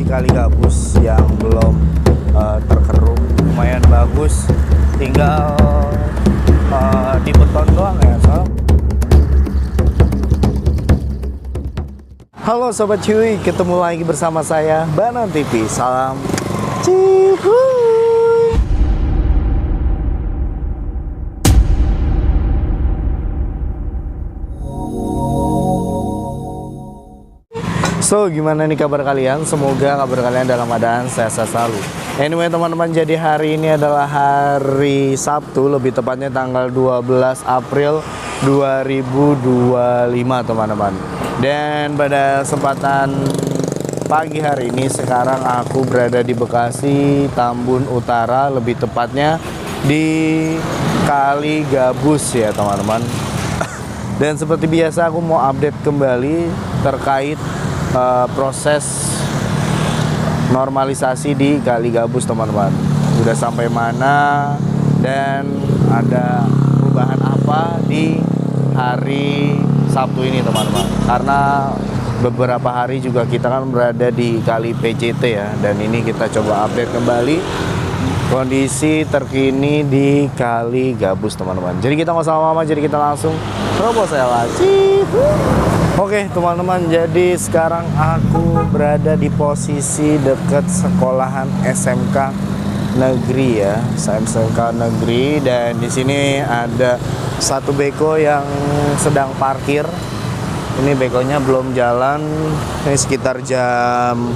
kondisi kali gabus yang belum terkeruk lumayan bagus, tinggal dibeton doang ya sob. Halo Sobat Cuy, ketemu lagi bersama saya Banan TV. Salam Cihuy. So, gimana nih kabar kalian? Semoga kabar kalian dalam keadaan sehat selalu. Anyway teman-teman, jadi hari ini adalah hari Sabtu, lebih tepatnya tanggal 12 April 2025 teman-teman. Dan pada kesempatan pagi hari ini, sekarang aku berada di Bekasi, Tambun Utara, lebih tepatnya di Kali Gabus ya teman-teman. Dan seperti biasa aku mau update kembali terkait proses normalisasi di Kali Gabus teman-teman. Udah sampai mana dan ada perubahan apa di hari Sabtu ini teman-teman. Karena beberapa hari juga kita kan berada di Kali PJT ya, dan ini kita coba update kembali kondisi terkini di Kali Gabus teman-teman. Jadi kita nggak usah lama-lama, jadi kita langsung terobos ya wajib. Oke teman-teman, jadi sekarang aku berada di posisi dekat sekolahan SMK Negeri ya, SMK Negeri, dan di sini ada satu beko yang sedang parkir. Ini bekonya belum jalan, ini sekitar jam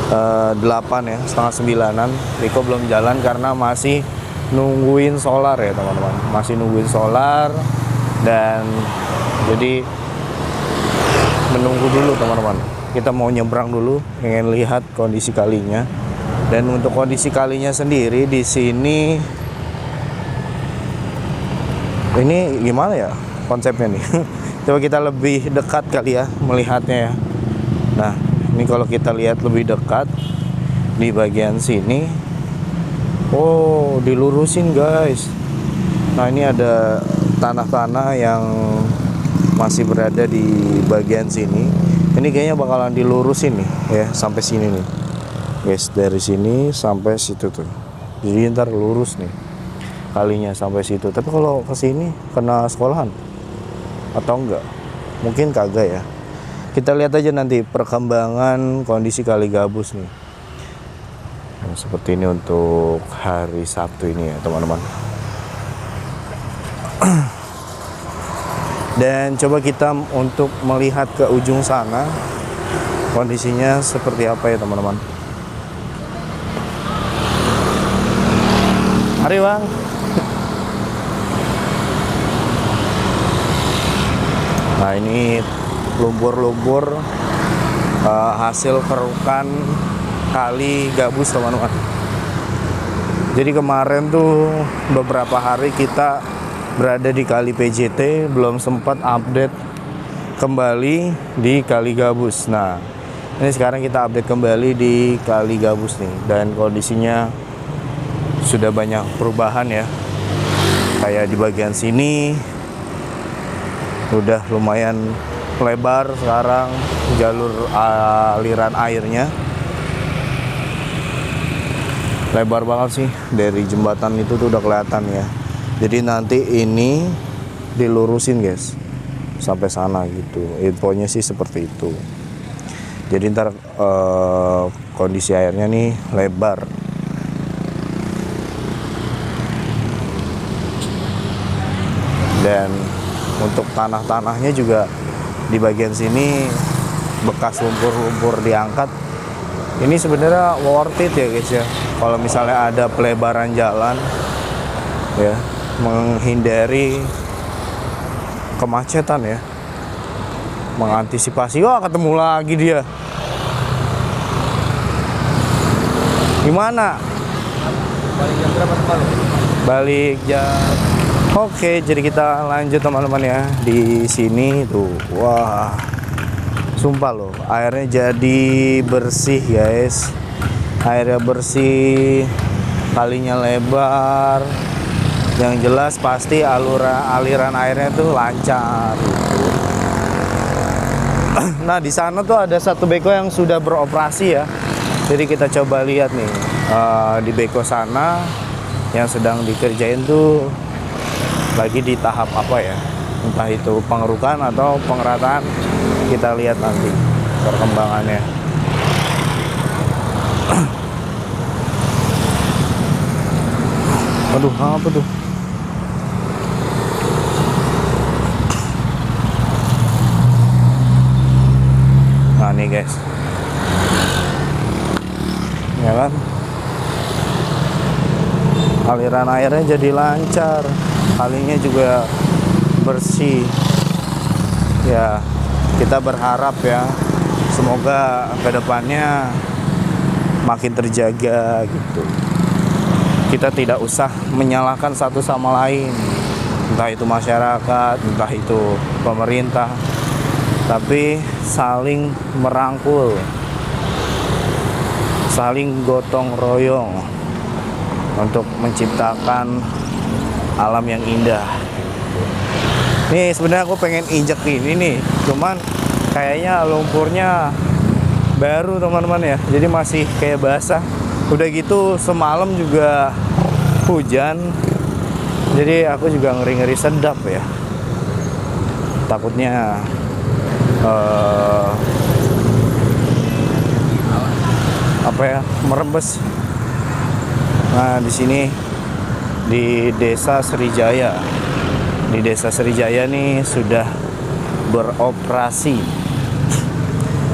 8 ya, setengah 9-an. Beko belum jalan karena masih nungguin solar ya teman-teman, masih nungguin solar, dan jadi menunggu dulu teman-teman. Kita mau nyebrang dulu, pengen lihat kondisi kalinya. Dan untuk kondisi kalinya sendiri di sini, ini gimana ya konsepnya nih? Coba kita lebih dekat kali ya melihatnya ya. Nah, ini kalau kita lihat lebih dekat di bagian sini, oh dilurusin guys. Nah ini ada tanah-tanah yang masih berada di bagian sini. Ini kayaknya bakalan dilurusin nih ya, sampai sini nih guys, dari sini sampai situ tuh. Jadi ntar lurus nih kalinya sampai situ. Tapi kalau ke sini kena sekolahan atau enggak, mungkin kagak ya. Kita lihat aja nanti perkembangan kondisi Kali Gabus nih. Nah, seperti ini untuk hari Sabtu ini ya teman-teman. Dan coba kita untuk melihat ke ujung sana kondisinya seperti apa ya teman-teman. Mari bang. Nah ini lumpur-lumpur hasil kerukan Kali Gabus teman-teman. Jadi kemarin tuh beberapa hari kita berada di Kali PJT, belum sempat update kembali di Kali Gabus. Nah ini sekarang kita update kembali di Kali Gabus nih, dan kondisinya sudah banyak perubahan ya. Kayak di bagian sini udah lumayan lebar sekarang jalur aliran airnya, lebar banget sih. Dari jembatan itu tuh udah kelihatan ya. Jadi nanti ini dilurusin guys sampai sana gitu, infonya sih seperti itu. Jadi ntar kondisi airnya nih lebar. Dan untuk tanah-tanahnya juga di bagian sini bekas lumpur-lumpur diangkat. Ini sebenarnya worth it ya guys ya, kalau misalnya ada pelebaran jalan ya, menghindari kemacetan ya, mengantisipasi. Wah ketemu lagi dia. Gimana? Balik jam berapa kembali? Balik jam. Oke, jadi kita lanjut teman-teman ya. Di sini tuh, wah, sumpah loh, airnya jadi bersih guys. Airnya bersih, kalinya lebar. Yang jelas pasti aliran airnya tuh lancar. Nah di sana tuh ada satu beko yang sudah beroperasi ya. Jadi kita coba lihat nih di beko sana yang sedang dikerjain tuh lagi di tahap apa ya, entah itu pengerukan atau pengerataan. Kita lihat nanti perkembangannya. Aduh, apa tuh? Nah nih guys, ya kan, aliran airnya jadi lancar, kalinya juga bersih. Ya, kita berharap ya, semoga kedepannya makin terjaga gitu. Kita tidak usah menyalahkan satu sama lain, entah itu masyarakat, entah itu pemerintah, tapi saling merangkul, saling gotong royong untuk menciptakan alam yang indah. Nih sebenarnya aku pengen injek ini nih, cuman kayaknya lumpurnya baru teman-teman ya, jadi masih kayak basah. Udah gitu semalam juga hujan, jadi aku juga ngeri-ngeri sedap ya. Takutnya apa ya, merembes. Nah di sini di Desa Srijaya, di Desa Srijaya nih sudah beroperasi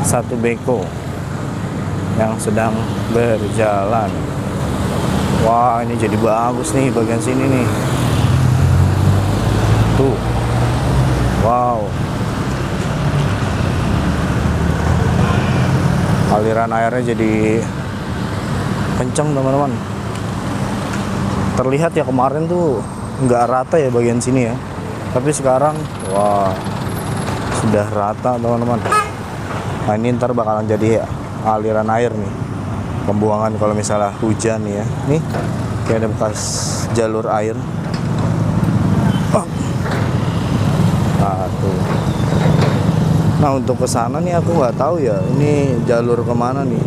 satu beko yang sedang berjalan. Wah ini jadi bagus nih bagian sini nih. Tuh, wow. Aliran airnya jadi kenceng teman-teman. Terlihat ya kemarin tuh nggak rata ya bagian sini ya, tapi sekarang wah sudah rata teman-teman. Nah ini ntar bakalan jadi aliran air nih, pembuangan kalau misalnya hujan nih ya. Nih kayak ada bekas jalur air. Nah tuh. Nah untuk ke sana nih aku nggak tahu ya, ini jalur kemana nih.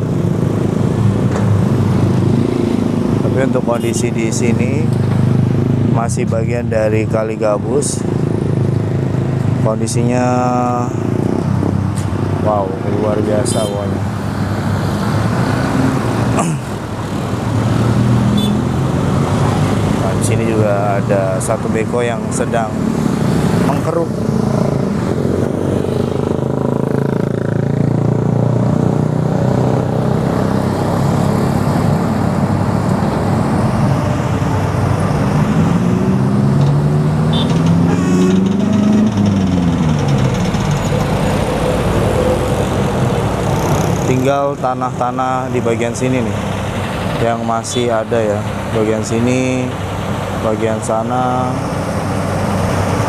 Tapi untuk kondisi di sini masih bagian dari Kali Gabus. Kondisinya wow luar biasa pokoknya. Nah, di sini juga ada satu beko yang sedang mengkeruk. Tinggal tanah-tanah di bagian sini nih yang masih ada ya, bagian sini, bagian sana,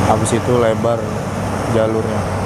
habis itu lebar jalurnya.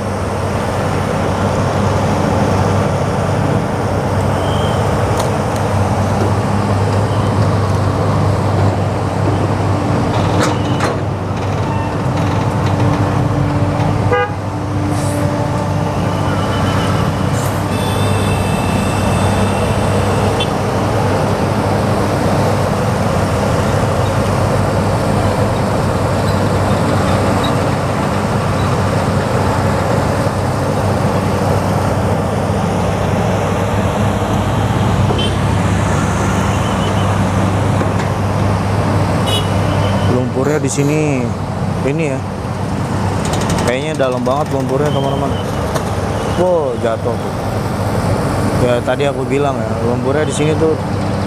Lumpurnya di sini ini ya, kayaknya dalam banget lumpurnya teman-teman. Wow jatuh tuh. Ya tadi aku bilang ya, lumpurnya di sini tuh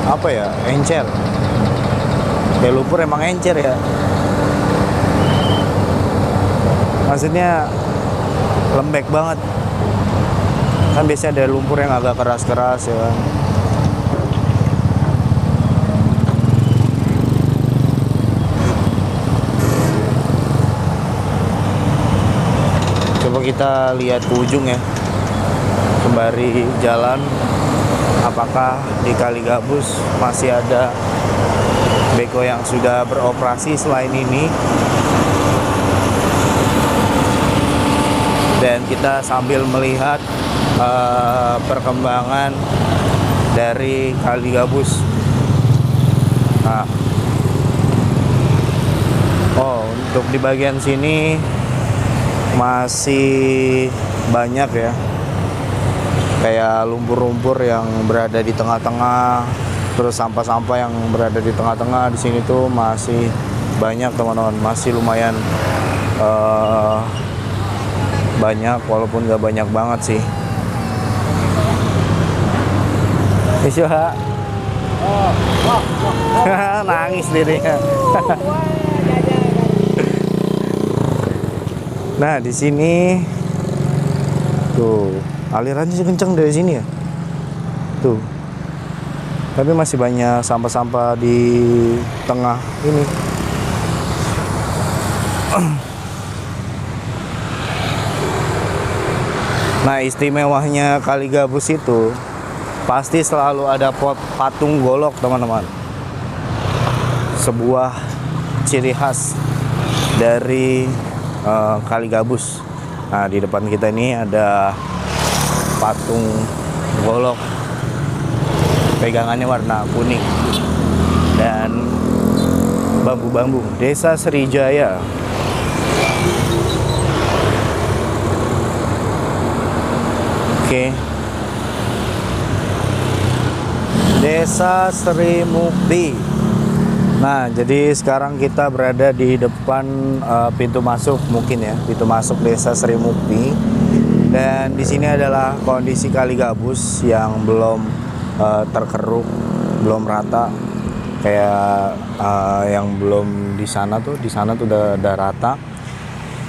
apa ya, encer. Ya lumpur emang encer ya. Maksudnya lembek banget. Kan biasanya ada lumpur yang agak keras-keras ya kan. Coba kita lihat ke ujung ya, sembari jalan, apakah di Kali Gabus masih ada beko yang sudah beroperasi selain ini. Dan kita sambil melihat perkembangan dari Kali Gabus. Nah, untuk di bagian sini masih banyak ya, kayak lumpur-lumpur yang berada di tengah-tengah, terus sampah-sampah yang berada di tengah-tengah. Di sini tuh masih banyak teman-teman, masih lumayan banyak, walaupun nggak banyak banget sih. Isya nangis dirinya. Nah, di sini tuh alirannya sih kenceng dari sini ya. Tuh. Tapi masih banyak sampah-sampah di tengah ini. Nah, istimewanya Kali Gabus itu pasti selalu ada patung golok, teman-teman. Sebuah ciri khas dari Kali Gabus. Nah, di depan kita ini ada patung golok, pegangannya warna kuning dan bambu-bambu. Desa Srijaya. Oke. Desa Sri Mukti. Nah, jadi sekarang kita berada di depan pintu masuk, mungkin ya, pintu masuk Desa Sri Mukti. Dan di sini adalah kondisi Kali Gabus yang belum terkeruk, belum rata. Kayak yang belum di sana tuh udah rata.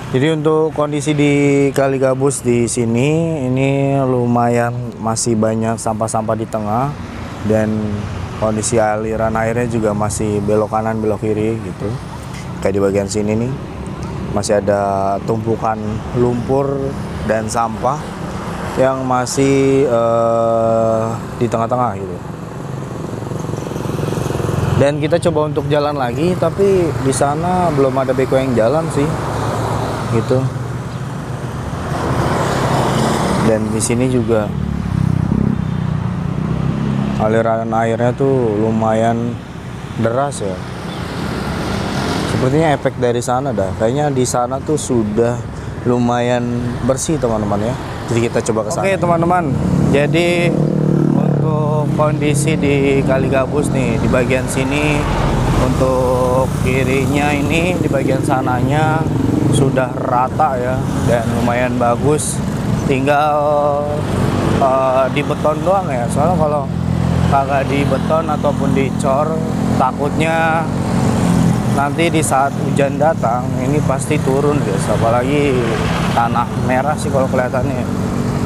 Jadi untuk kondisi di Kali Gabus di sini ini lumayan masih banyak sampah-sampah di tengah, dan kondisi aliran airnya juga masih belok kanan belok kiri gitu. Kayak di bagian sini nih masih ada tumpukan lumpur dan sampah yang masih di tengah-tengah gitu. Dan kita coba untuk jalan lagi, tapi di sana belum ada beko yang jalan sih gitu. Dan di sini juga aliran airnya tuh lumayan deras ya. Sepertinya efek dari sana dah. Kayaknya di sana tuh sudah lumayan bersih, teman-teman ya. Jadi kita coba ke sana. Oke, teman-teman. Jadi untuk kondisi di Kali Gabus nih, di bagian sini untuk kirinya ini, di bagian sananya sudah rata ya, dan lumayan bagus. Tinggal di beton doang ya. Soalnya kalau kagak di beton ataupun dicor, takutnya nanti di saat hujan datang ini pasti turun guys. Apalagi tanah merah sih kalau kelihatannya,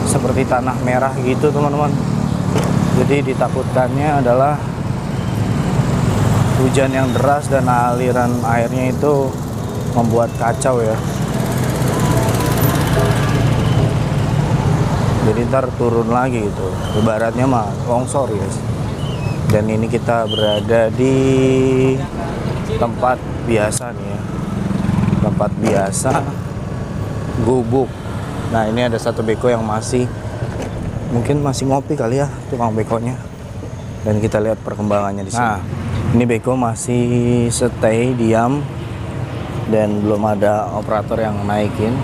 seperti tanah merah gitu teman-teman. Jadi ditakutkannya adalah hujan yang deras dan aliran airnya itu membuat kacau ya. Jadi ntar turun lagi gitu, ibaratnya mah longsor guys. Dan ini kita berada di tempat biasa nih ya, tempat biasa gubuk. Nah, ini ada satu beko yang mungkin masih ngopi kali ya tukang bekonya. Dan kita lihat perkembangannya di sini. Nah, ini beko masih stay diam dan belum ada operator yang naikin.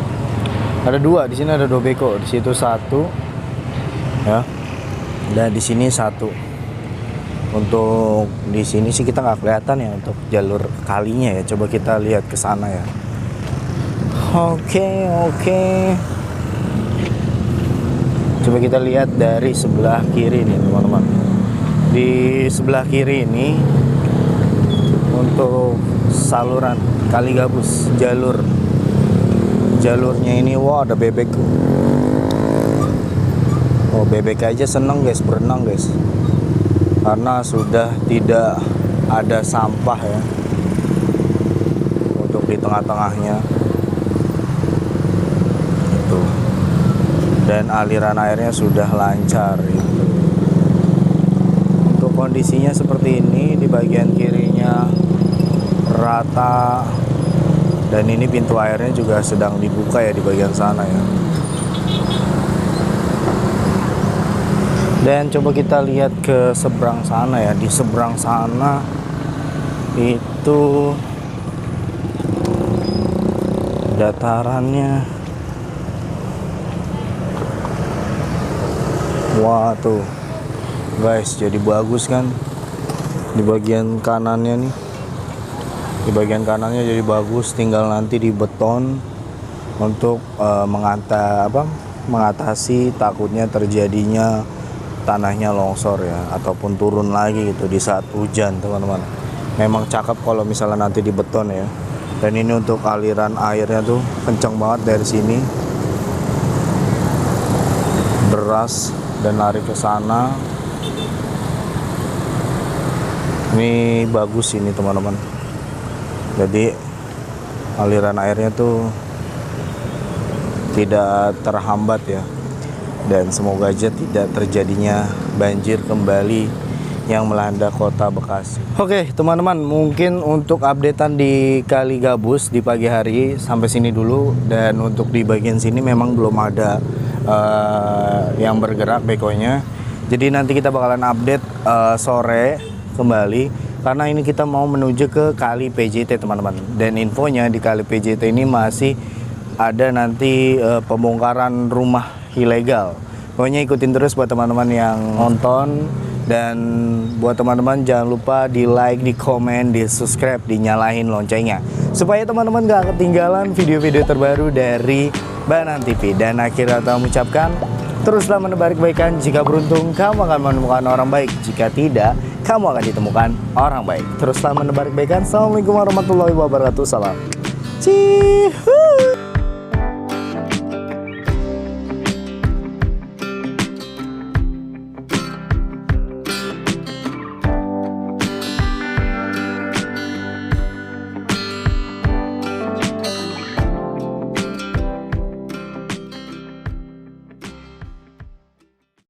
Ada dua, di sini ada dua beko, di situ satu ya, dan di sini satu. Untuk di sini sih kita nggak kelihatan ya untuk jalur kalinya ya. Coba kita lihat ke sana ya. Oke. Coba kita lihat dari sebelah kiri nih teman-teman. Di sebelah kiri ini untuk saluran Kali Gabus, jalurnya ini, wah ada bebek. Oh, bebek aja seneng guys berenang guys, karena sudah tidak ada sampah ya untuk di tengah-tengahnya itu, dan aliran airnya sudah lancar gitu. Untuk kondisinya seperti ini, di bagian kirinya rata, dan ini pintu airnya juga sedang dibuka ya di bagian sana ya. Dan coba kita lihat ke seberang sana ya. Di seberang sana itu datarannya, wah tuh guys, jadi bagus kan di bagian kanannya nih. Di bagian kanannya jadi bagus, tinggal nanti dibeton untuk mengatasi takutnya terjadinya tanahnya longsor ya, ataupun turun lagi gitu di saat hujan teman-teman. Memang cakep kalau misalnya nanti dibeton ya. Dan ini untuk aliran airnya tuh kenceng banget dari sini, deras dan lari ke sana. Ini bagus ini teman-teman. Jadi aliran airnya tuh tidak terhambat ya. Dan semoga aja tidak terjadinya banjir kembali yang melanda kota Bekasi. Oke teman-teman, mungkin untuk updatean di Kali Gabus di pagi hari sampai sini dulu. Dan untuk di bagian sini memang belum ada yang bergerak bekonya. Jadi nanti kita bakalan update sore kembali, karena ini kita mau menuju ke Kali PJT teman-teman. Dan infonya di Kali PJT ini masih ada nanti pembongkaran rumah ilegal. Pokoknya ikutin terus buat teman-teman yang nonton. Dan buat teman-teman jangan lupa di like, di komen, di subscribe, dinyalain loncengnya, supaya teman-teman gak ketinggalan video-video terbaru dari Banan TV. Dan akhirnya kita mengucapkan, teruslah menebar kebaikan. Jika beruntung kamu akan menemukan orang baik, jika tidak kamu akan ditemukan orang baik. Teruslah menebar kebaikan. Assalamualaikum warahmatullahi wabarakatuh. Salam Cihuy.